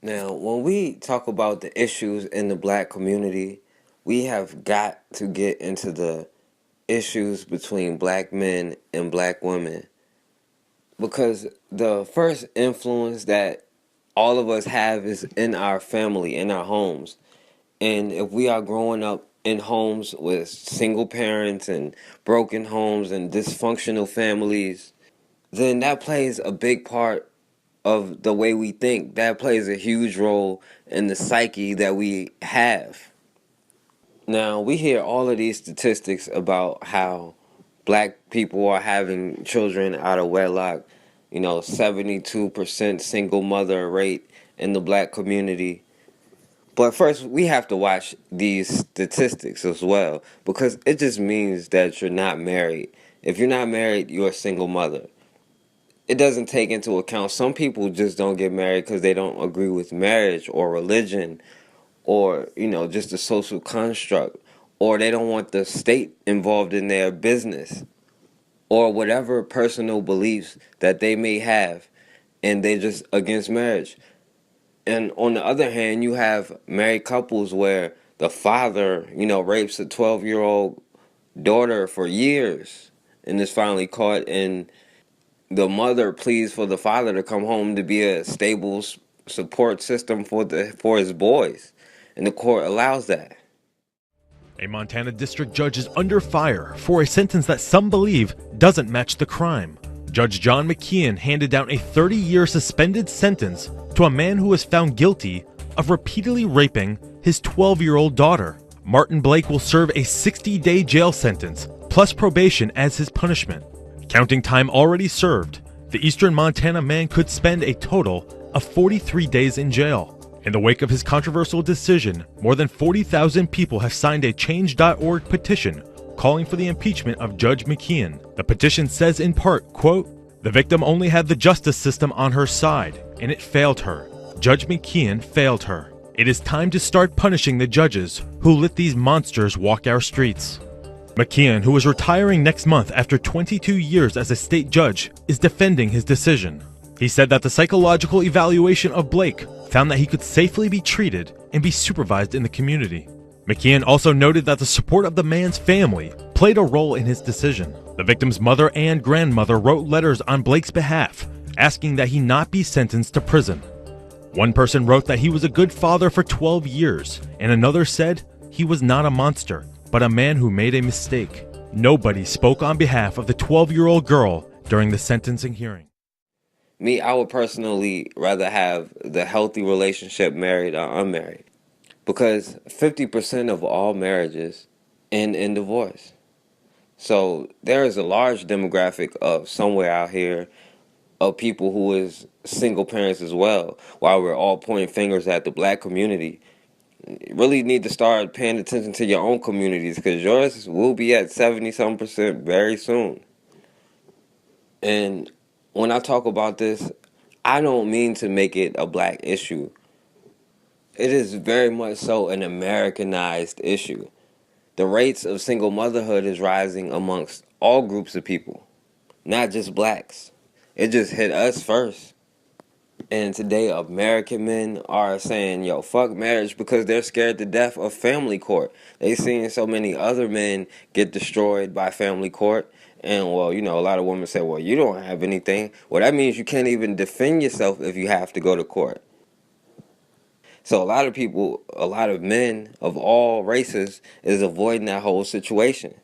Now, when we talk about the issues in the black community, we have got to get into the issues between black men and black women because the first influence that all of us have is in our family, in our homes. And if we are growing up in homes with single parents and broken homes and dysfunctional families, then that plays a big part of the way we think. That plays a huge role in the psyche that we have. Now, we hear all of these statistics about how black people are having children out of wedlock, 72% single mother rate in the black community. But first, we have to watch these statistics as well because it just means that you're not married. If you're not married, you're a single mother. It doesn't take into account some people just don't get married because they don't agree with marriage or religion or just the social construct, or they don't want the state involved in their business, or whatever personal beliefs that they may have, and they're just against marriage. And on the other hand, you have married couples where the father rapes a 12-year-old daughter for years and is finally caught, and the mother pleads for the father to come home to be a stable support system for his boys, and the court allows that. A Montana district judge is under fire for a sentence that some believe doesn't match the crime. Judge John McKeon handed down a 30-year suspended sentence to a man who was found guilty of repeatedly raping his 12-year-old daughter. Martin Blake will serve a 60-day jail sentence plus probation as his punishment. Counting time already served, the eastern Montana man could spend a total of 43 days in jail. In the wake of his controversial decision, more than 40,000 people have signed a Change.org petition calling for the impeachment of Judge McKeon. The petition says in part, quote, "The victim only had the justice system on her side, and it failed her. Judge McKeon failed her. It is time to start punishing the judges who let these monsters walk our streets." McKeon, who is retiring next month after 22 years as a state judge, is defending his decision. He said that the psychological evaluation of Blake found that he could safely be treated and be supervised in the community. McKeon also noted that the support of the man's family played a role in his decision. The victim's mother and grandmother wrote letters on Blake's behalf, asking that he not be sentenced to prison. One person wrote that he was a good father for 12 years, and another said he was not a monster, but a man who made a mistake. Nobody spoke on behalf of the 12-year-old girl during the sentencing hearing. Me, I would personally rather have the healthy relationship married or unmarried because 50% of all marriages end in divorce. So there is a large demographic of somewhere out here of people who is single parents as well. While we're all pointing fingers at the black community, you really need to start paying attention to your own communities because yours will be at 70-some% very soon. And when I talk about this, I don't mean to make it a black issue. It is very much so an Americanized issue. The rates of single motherhood is rising amongst all groups of people, not just blacks. It just hit us first. And today, American men are saying, yo, fuck marriage because they're scared to death of family court. They seen so many other men get destroyed by family court. And, well, a lot of women say, well, you don't have anything. Well, that means you can't even defend yourself if you have to go to court. So a lot of people, a lot of men of all races is avoiding that whole situation.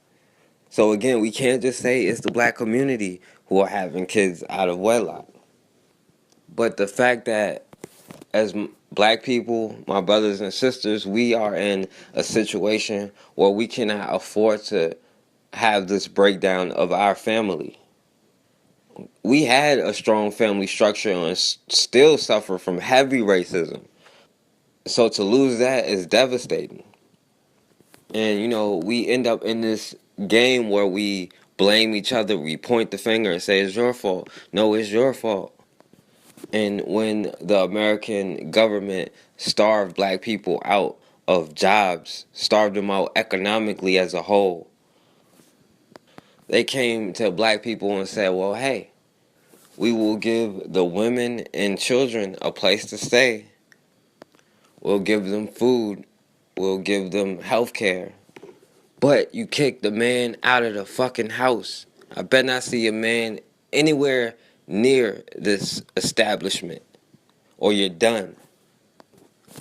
So again, we can't just say it's the black community who are having kids out of wedlock. But the fact that as black people, my brothers and sisters, we are in a situation where we cannot afford to have this breakdown of our family. We had a strong family structure and still suffer from heavy racism. So to lose that is devastating. And we end up in this game where we blame each other, we point the finger and say it's your fault. No, it's your fault. And when the American government starved black people out of jobs, starved them out economically as a whole, they came to black people and said, well, hey, we will give the women and children a place to stay, we'll give them food, we'll give them health care. But you kick the man out of the fucking house. I bet not see a man anywhere near this establishment, or you're done.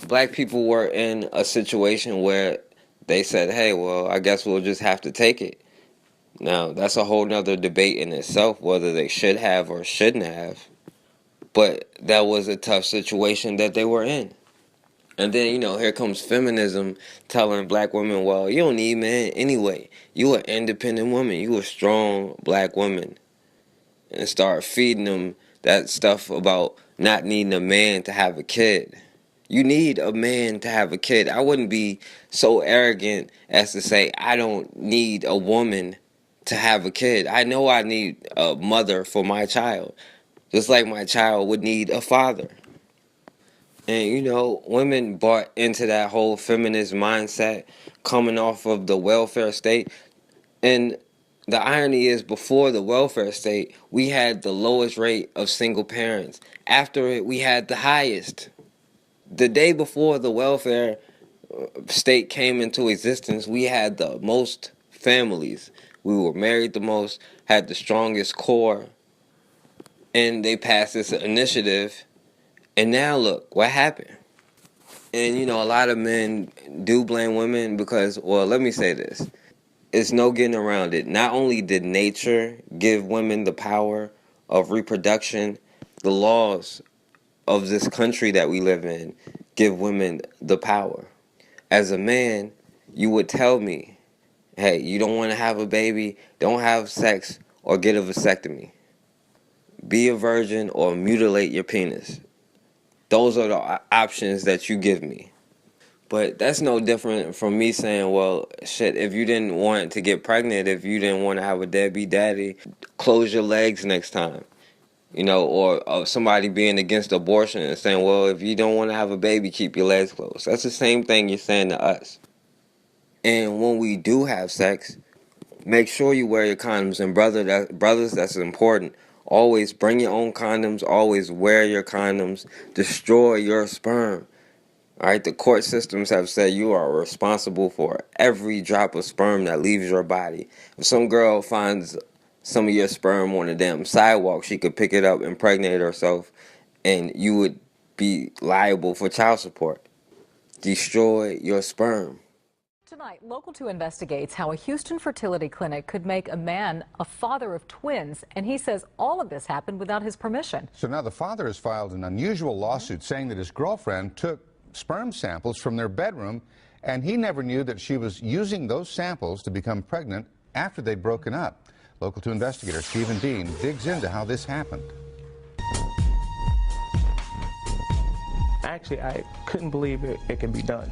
Black people were in a situation where they said, hey, well, I guess we'll just have to take it. Now, that's a whole nother debate in itself, whether they should have or shouldn't have. But that was a tough situation that they were in. And then, here comes feminism telling black women, well, you don't need men anyway. You an independent woman. You a strong black woman. And start feeding them that stuff about not needing a man to have a kid. You need a man to have a kid. I wouldn't be so arrogant as to say I don't need a woman to have a kid. I know I need a mother for my child, just like my child would need a father. And women bought into that whole feminist mindset coming off of the welfare state. And the irony is, before the welfare state, we had the lowest rate of single parents. After it, we had the highest. The day before the welfare state came into existence, we had the most families. We were married the most, had the strongest core. And they passed this initiative. And now look, what happened? And a lot of men do blame women because, well, let me say this. It's no getting around it. Not only did nature give women the power of reproduction, the laws of this country that we live in give women the power. As a man, you would tell me, hey, you don't want to have a baby, don't have sex, or get a vasectomy. Be a virgin or mutilate your penis. Those are the options that you give me. But that's no different from me saying, well, shit, if you didn't want to get pregnant, if you didn't want to have a deadbeat daddy, close your legs next time. Or somebody being against abortion and saying, well, if you don't want to have a baby, keep your legs closed. That's the same thing you're saying to us. And when we do have sex, make sure you wear your condoms. And brothers, that's important. Always bring your own condoms. Always wear your condoms. Destroy your sperm. All right, the court systems have said you are responsible for every drop of sperm that leaves your body. If some girl finds some of your sperm on the damn sidewalk, she could pick it up, impregnate herself, and you would be liable for child support. Destroy your sperm. Tonight, Local 2 investigates how a Houston fertility clinic could make a man a father of twins, and he says all of this happened without his permission. So now the father has filed an unusual lawsuit saying that his girlfriend took sperm samples from their bedroom, and he never knew that she was using those samples to become pregnant after they'd broken up. Local 2 investigator Stephen Dean digs into how this happened. Actually, I couldn't believe it could be done.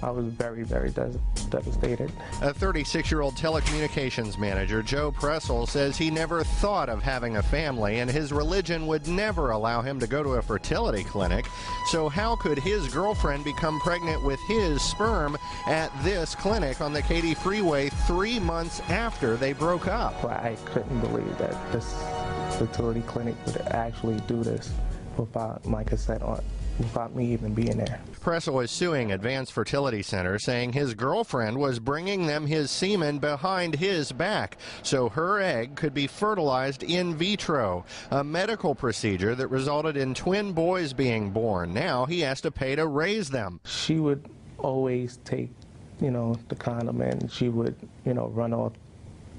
I was very, very devastated. A 36-year-old telecommunications manager, Joe Pressel, says he never thought of having a family, and his religion would never allow him to go to a fertility clinic. So how could his girlfriend become pregnant with his sperm at this clinic on the Katy Freeway 3 months after they broke up? I couldn't believe that this fertility clinic would actually do this without my consent, without me even being there. Pressel is suing Advanced Fertility Center, saying his girlfriend was bringing them his semen behind his back so her egg could be fertilized in vitro, a medical procedure that resulted in twin boys being born. Now he has to pay to raise them. She would always take, the condom, and she would, run off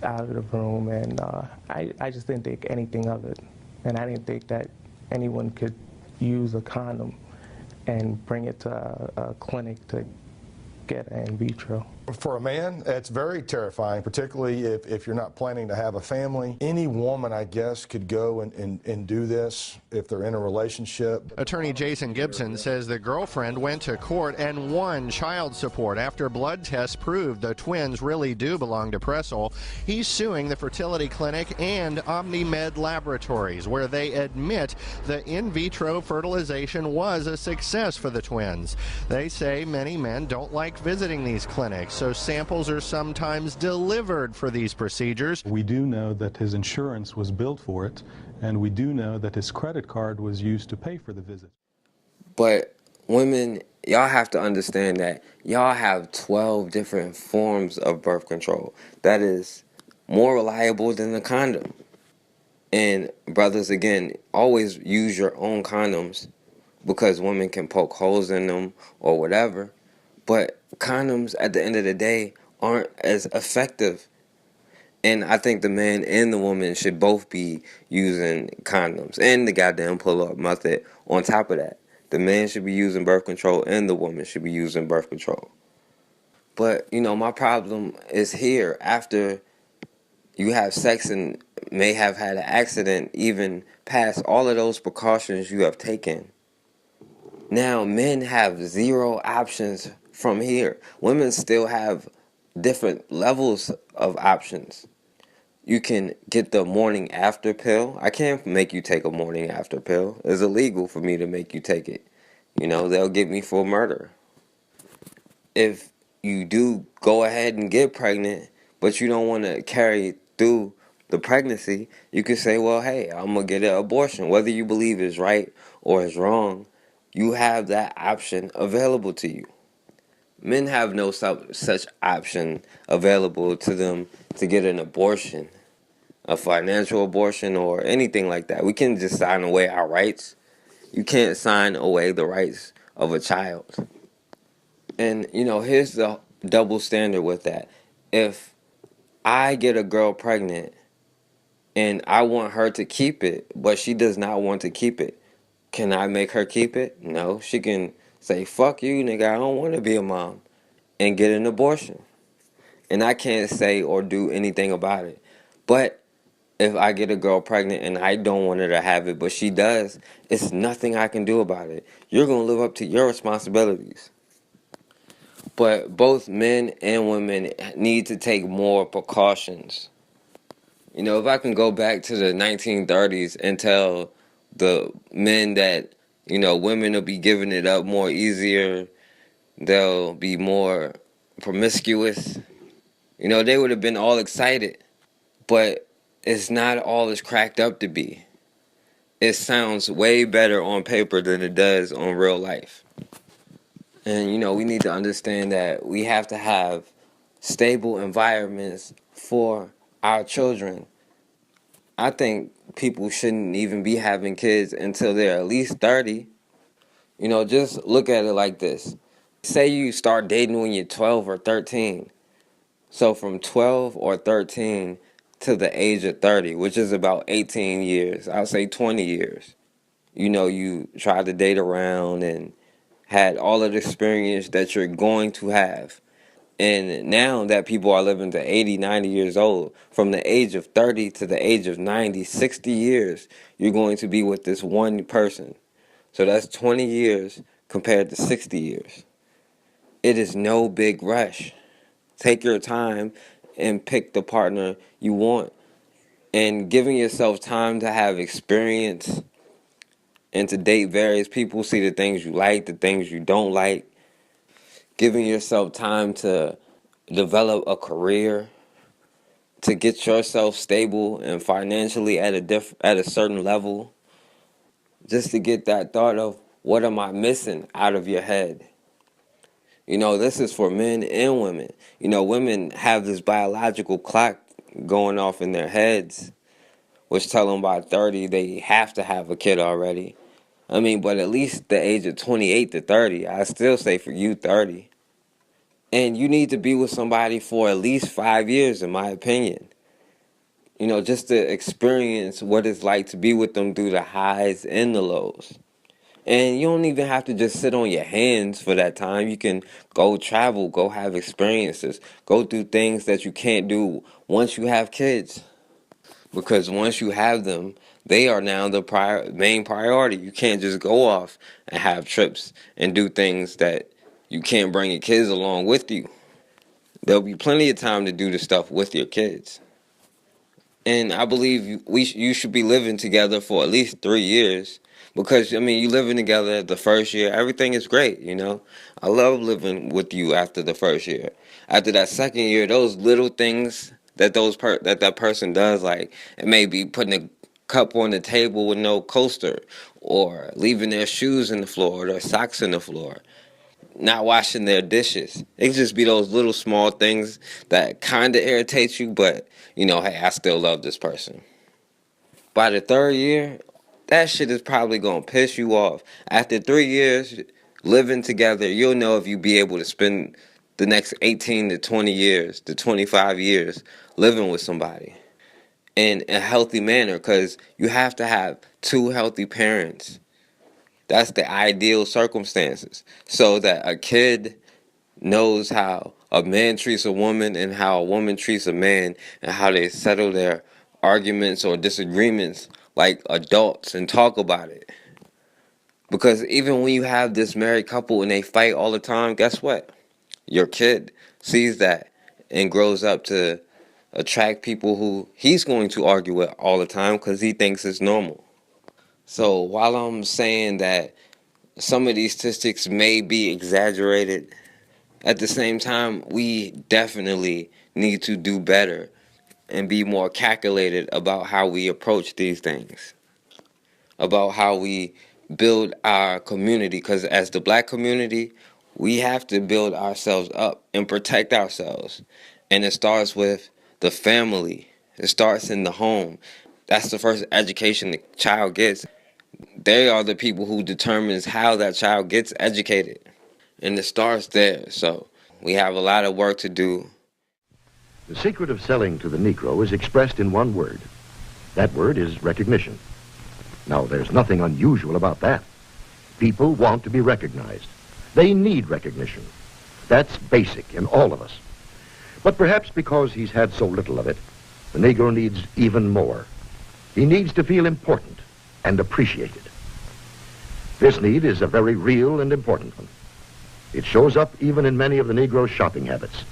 out of the room, and I just didn't think anything of it, and I didn't think that anyone could use a condom and bring it to a clinic to get in vitro. For a man, it's very terrifying, particularly if you're not planning to have a family. Any woman, I guess, could go and do this if they're in a relationship. Attorney Jason Gibson says the girlfriend went to court and won child support after blood tests proved the twins really do belong to Pressel. He's suing the fertility clinic and OmniMed Laboratories, where they admit the in vitro fertilization was a success for the twins. They say many men don't like visiting these clinics, so samples are sometimes delivered for these procedures. We do know that his insurance was billed for it, and we do know that his credit card was used to pay for the visit. But women, y'all have to understand that y'all have 12 different forms of birth control that is more reliable than the condom. And brothers, again, always use your own condoms because women can poke holes in them or whatever. But condoms, at the end of the day, aren't as effective. And I think the man and the woman should both be using condoms and the goddamn pull-up method on top of that. The man should be using birth control and the woman should be using birth control. But, my problem is here after you have sex and may have had an accident, even past all of those precautions you have taken. Now, men have zero options from here. Women still have different levels of options. You can get the morning after pill. I can't make you take a morning after pill. It's illegal for me to make you take it. They'll get me for murder. If you do go ahead and get pregnant, but you don't want to carry through the pregnancy, you can say, well, hey, I'm going to get an abortion. Whether you believe is right or is wrong, you have that option available to you. Men have no such option available to them to get an abortion, a financial abortion or anything like that. We can just sign away our rights. You can't sign away the rights of a child. And, here's the double standard with that. If I get a girl pregnant and I want her to keep it, but she does not want to keep it, can I make her keep it? No. She can say, fuck you, nigga, I don't want to be a mom, and get an abortion. And I can't say or do anything about it. But if I get a girl pregnant and I don't want her to have it, but she does, it's nothing I can do about it. You're going to live up to your responsibilities. But both men and women need to take more precautions. If I can go back to the 1930s and tell the men that, women will be giving it up more easier, they'll be more promiscuous, they would have been all excited. But it's not all it's cracked up to be. It sounds way better on paper than it does on real life. And, we need to understand that we have to have stable environments for our children. I think people shouldn't even be having kids until they're at least 30. Just look at it like this. Say you start dating when you're 12 or 13. So from 12 or 13 to the age of 30, which is about 18 years, I'll say 20 years. You tried to date around and had all of the experience that you're going to have. And now that people are living to 80, 90 years old, from the age of 30 to the age of 90, 60 years, you're going to be with this one person. So that's 20 years compared to 60 years. It is no big rush. Take your time and pick the partner you want. And giving yourself time to have experience and to date various people, see the things you like, the things you don't like. Giving yourself time to develop a career, to get yourself stable and financially at a certain level, just to get that thought of what am I missing out of your head. This is for men and women. Women have this biological clock going off in their heads, which tell them by 30 they have to have a kid already. But at least the age of 28 to 30, I still say for you 30. And you need to be with somebody for at least 5 years, in my opinion. Just to experience what it's like to be with them through the highs and the lows. And you don't even have to just sit on your hands for that time. You can go travel, go have experiences, go through things that you can't do once you have kids. Because once you have them, they are now the main priority. You can't just go off and have trips and do things that you can't bring your kids along with you. There'll be plenty of time to do the stuff with your kids. And I believe you should be living together for at least 3 years. Because, you living together the first year, everything is great, I love living with you after the first year. After that second year, those little things that that person does, like it may be putting cup on the table with no coaster, or leaving their shoes in the floor or their socks in the floor, not washing their dishes. It could just be those little small things that kind of irritate you, but, you know, hey, I still love this person. By the third year, that shit is probably going to piss you off. After 3 years living together, you'll know if you be able to spend the next 18 to 20 years, to 25 years living with somebody in a healthy manner, because you have to have two healthy parents. That's the ideal circumstances, so that a kid knows how a man treats a woman and how a woman treats a man, and how they settle their arguments or disagreements like adults and talk about it. Because even when you have this married couple and they fight all the time, guess what? Your kid sees that and grows up to attract people who he's going to argue with all the time because he thinks it's normal. So while I'm saying that some of these statistics may be exaggerated, at the same time, we definitely need to do better and be more calculated about how we approach these things, about how we build our community. Because as the black community, we have to build ourselves up and protect ourselves. And it starts with the family. It starts in the home. That's the first education the child gets. They are the people who determines how that child gets educated. And it starts there. So we have a lot of work to do. The secret of selling to the Negro is expressed in one word. That word is recognition. Now, there's nothing unusual about that. People want to be recognized. They need recognition. That's basic in all of us. But perhaps because he's had so little of it, the Negro needs even more. He needs to feel important and appreciated. This need is a very real and important one. It shows up even in many of the Negro's shopping habits.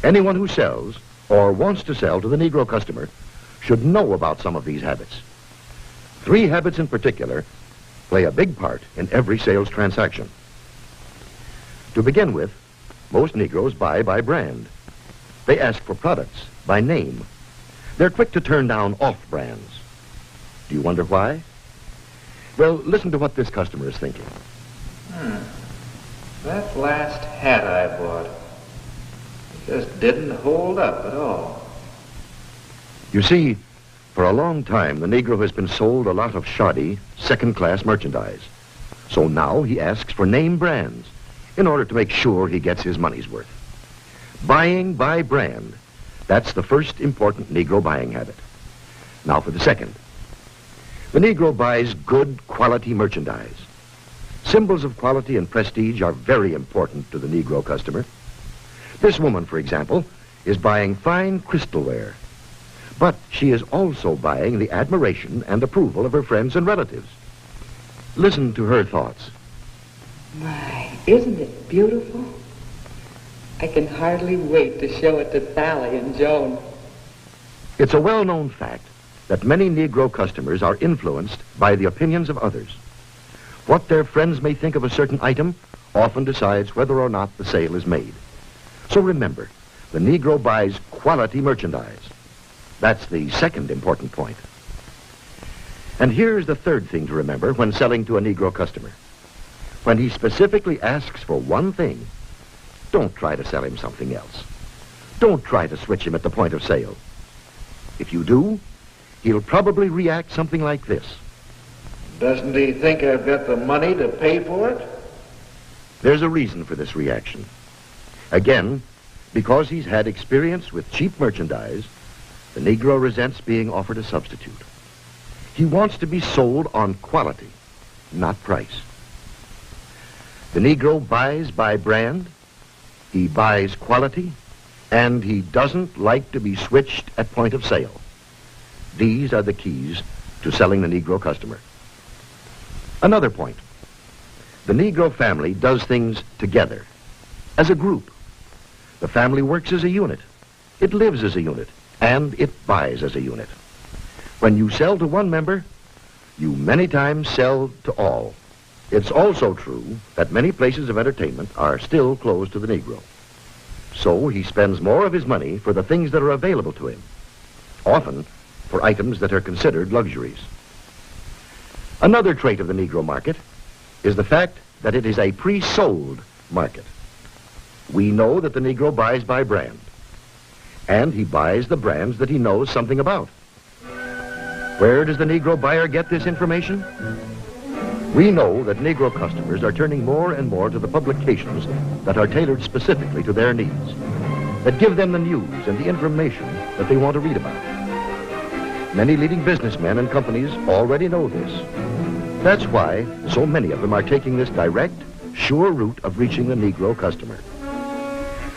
Anyone who sells or wants to sell to the Negro customer should know about some of these habits. 3 habits in particular play a big part in every sales transaction. To begin with, most Negroes buy by brand. They ask for products by name. They're quick to turn down off-brands. Do you wonder why? Well, listen to what this customer is thinking. That last hat I bought just didn't hold up at all. You see, for a long time, the Negro has been sold a lot of shoddy, second-class merchandise. So now he asks for name brands in order to make sure he gets his money's worth. Buying by brand, that's the first important Negro buying habit. Now for the second. The Negro buys good quality merchandise. Symbols of quality and prestige are very important to the Negro customer. This woman, for example, is buying fine crystalware. But she is also buying the admiration and approval of her friends and relatives. Listen to her thoughts. My, isn't it beautiful? I can hardly wait to show it to Sally and Joan. It's a well-known fact that many Negro customers are influenced by the opinions of others. What their friends may think of a certain item often decides whether or not the sale is made. So remember, the Negro buys quality merchandise. That's the second important point. And here's the third thing to remember when selling to a Negro customer. When he specifically asks for one thing, don't try to sell him something else. Don't try to switch him at the point of sale. If you do, he'll probably react something like this. Doesn't he think I've got the money to pay for it? There's a reason for this reaction. Again, because he's had experience with cheap merchandise, the Negro resents being offered a substitute. He wants to be sold on quality, not price. The Negro buys by brand, he buys quality, and he doesn't like to be switched at point of sale. These are the keys to selling the Negro customer. Another point. The Negro family does things together, as a group. The family works as a unit. It lives as a unit, and it buys as a unit. When you sell to one member, you many times sell to all. It's also true that many places of entertainment are still closed to the Negro. So he spends more of his money for the things that are available to him. Often, for items that are considered luxuries. Another trait of the Negro market is the fact that it is a pre-sold market. We know that the Negro buys by brand, and he buys the brands that he knows something about. Where does the Negro buyer get this information? We know that Negro customers are turning more and more to the publications that are tailored specifically to their needs, that give them the news and the information that they want to read about. Many leading businessmen and companies already know this. That's why so many of them are taking this direct, sure route of reaching the Negro customer.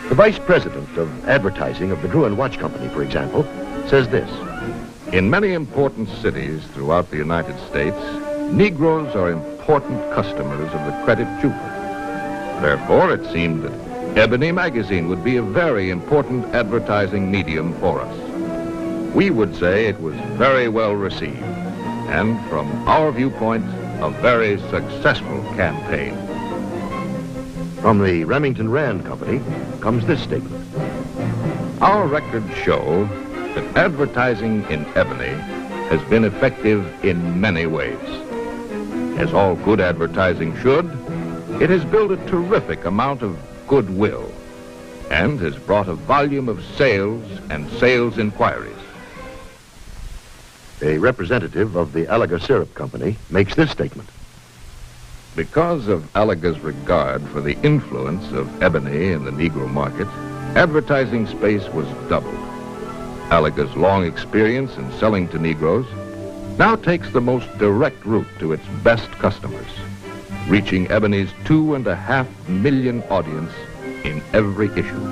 The vice president of advertising of the Drew & Watch Company, for example, says this. In many important cities throughout the United States, Negroes are important customers of the credit jeweler. Therefore, it seemed that Ebony magazine would be a very important advertising medium for us. We would say it was very well received, and from our viewpoint, a very successful campaign. From the Remington Rand Company comes this statement. Our records show that advertising in Ebony has been effective in many ways. As all good advertising should, it has built a terrific amount of goodwill and has brought a volume of sales and sales inquiries. A representative of the Alaga Syrup Company makes this statement. Because of Alaga's regard for the influence of Ebony in the Negro market, advertising space was doubled. Alaga's long experience in selling to Negroes now takes the most direct route to its best customers, reaching Ebony's 2.5 million audience in every issue.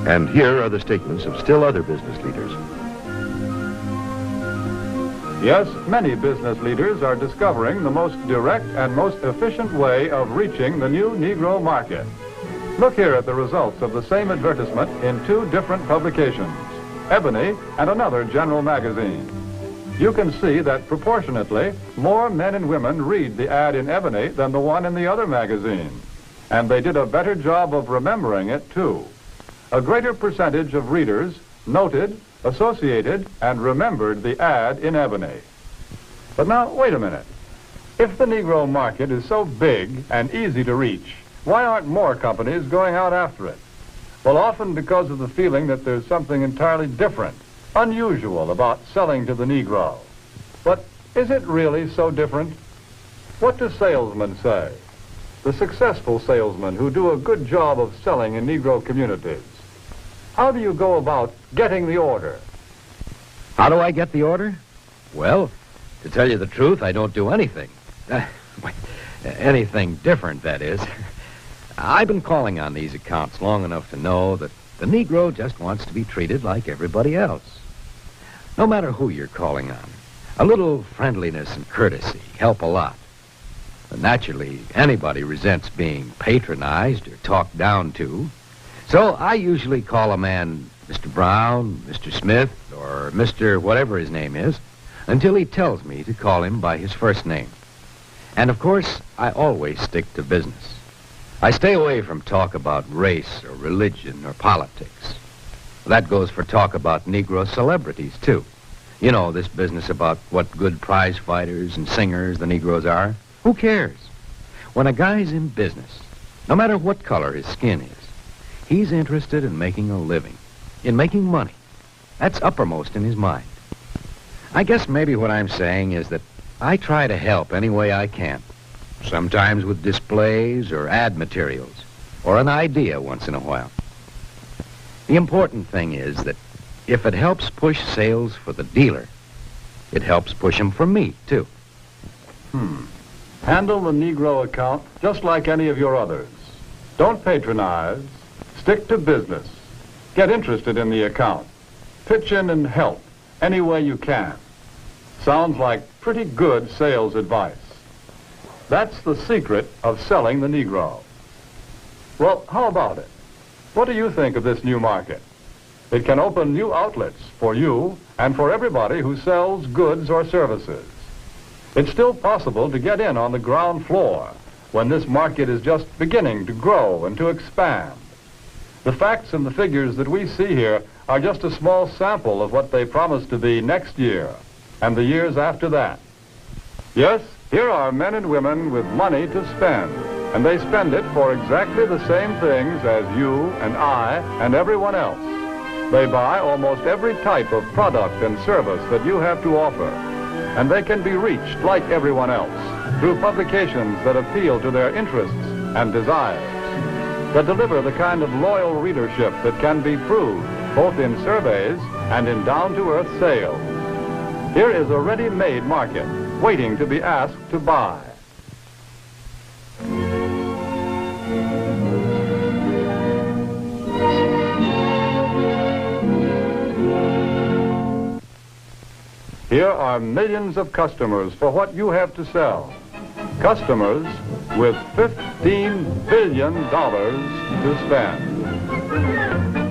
And here are the statements of still other business leaders. Yes, many business leaders are discovering the most direct and most efficient way of reaching the new Negro market. Look here at the results of the same advertisement in two different publications, Ebony and another general magazine. You can see that proportionately, more men and women read the ad in Ebony than the one in the other magazine. And they did a better job of remembering it, too. A greater percentage of readers noted, associated, and remembered the ad in Ebony. But now, wait a minute. If the Negro market is so big and easy to reach, why aren't more companies going out after it? Well, often because of the feeling that there's something entirely different, unusual about selling to the Negro. But is it really so different? What do salesmen say? The successful salesmen who do a good job of selling in Negro communities. How do you go about getting the order? How do I get the order? Well, to tell you the truth, I don't do anything. Anything different, that is. I've been calling on these accounts long enough to know that the Negro just wants to be treated like everybody else. No matter who you're calling on, a little friendliness and courtesy help a lot. But naturally, anybody resents being patronized or talked down to. So I usually call a man Mr. Brown, Mr. Smith, or Mr. whatever his name is, until he tells me to call him by his first name. And of course, I always stick to business. I stay away from talk about race or religion or politics. That goes for talk about Negro celebrities, too. You know, this business about what good prize fighters and singers the Negroes are. Who cares? When a guy's in business, no matter what color his skin is, he's interested in making a living, in making money. That's uppermost in his mind. I guess maybe what I'm saying is that I try to help any way I can. Sometimes with displays or ad materials, or an idea once in a while. The important thing is that if it helps push sales for the dealer, it helps push them for me, too. Handle the Negro account just like any of your others. Don't patronize. Stick to business. Get interested in the account. Pitch in and help any way you can. Sounds like pretty good sales advice. That's the secret of selling the Negro. Well, how about it? What do you think of this new market? It can open new outlets for you and for everybody who sells goods or services. It's still possible to get in on the ground floor when this market is just beginning to grow and to expand. The facts and the figures that we see here are just a small sample of what they promise to be next year and the years after that. Yes, here are men and women with money to spend, and they spend it for exactly the same things as you and I and everyone else. They buy almost every type of product and service that you have to offer, and they can be reached like everyone else through publications that appeal to their interests and desires, that deliver the kind of loyal readership that can be proved both in surveys and in down-to-earth sales. Here is a ready-made market waiting to be asked to buy. Here are millions of customers for what you have to sell. Customers with $15 billion to spend.